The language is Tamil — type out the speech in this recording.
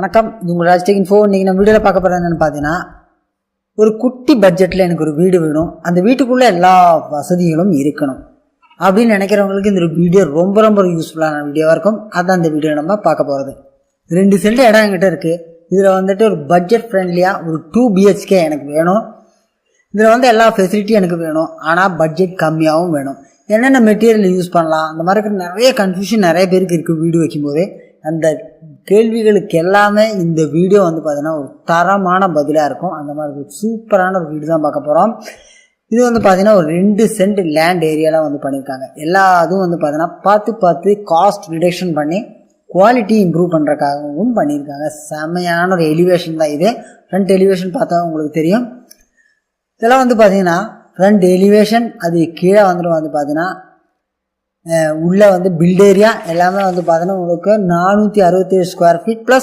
வணக்கம், இது உங்கள் ராஜ்டெக் இன்ஃபோ. இன்றைக்கி நம்ம வீடியோவில் பார்க்க போகிறது என்னென்னு பார்த்தீங்கன்னா, ஒரு குட்டி பட்ஜெட்டில் எனக்கு ஒரு வீடு வேணும், அந்த வீட்டுக்குள்ளே எல்லா வசதிகளும் இருக்கணும் அப்படின்னு நினைக்கிறவங்களுக்கு இந்த வீடியோ ரொம்ப ரொம்ப யூஸ்ஃபுல்லான வீடியோவாக இருக்கும். அதான் இந்த வீடியோ நம்ம பார்க்க போகிறது. 2 சென்ட் இடம் என்கிட்ட இருக்குது. இதில் வந்துட்டு ஒரு பட்ஜெட் ஃப்ரெண்ட்லியாக ஒரு 2 BHK எனக்கு வேணும். இதில் வந்து எல்லா ஃபெசிலிட்டியும் எனக்கு வேணும், ஆனால் பட்ஜெட் கம்மியாகவும் வேணும். என்னென்ன மெட்டீரியல் யூஸ் பண்ணலாம், அந்த மாதிரி இருக்கிற நிறைய கன்ஃபியூஷன் நிறைய பேருக்கு இருக்குது. வீடியோ வைக்கும்போதே அந்த கேள்விகளுக்கு எல்லாமே இந்த வீடியோ வந்து பார்த்தீங்கன்னா ஒரு தரமான பதிலாக இருக்கும். அந்த மாதிரி ஒரு சூப்பரான ஒரு வீடு தான் பார்க்க போகிறோம். இது வந்து பார்த்தீங்கன்னா ஒரு 2 சென்ட் லேண்ட் ஏரியாலாம் வந்து பண்ணியிருக்காங்க. எல்லா அதுவும் வந்து பார்த்தீங்கன்னா பார்த்து காஸ்ட் ரிடக்ஷன் பண்ணி குவாலிட்டி இம்ப்ரூவ் பண்ணுறதுக்காகவும் பண்ணியிருக்காங்க. செமையான ஒரு எலிவேஷன் தான் இது. ஃப்ரண்ட் எலிவேஷன் பார்த்தா உங்களுக்கு தெரியும். இதெல்லாம் வந்து பார்த்தீங்கன்னா ஃப்ரண்ட் எலிவேஷன், அது கீழே வந்துட்டு வந்து பார்த்தீங்கன்னா உள்ளே வந்து பில்ட் ஏரியா எல்லாமே வந்து பார்த்தீங்கன்னா உங்களுக்கு 467 ஸ்கொயர் ஃபீட் ப்ளஸ்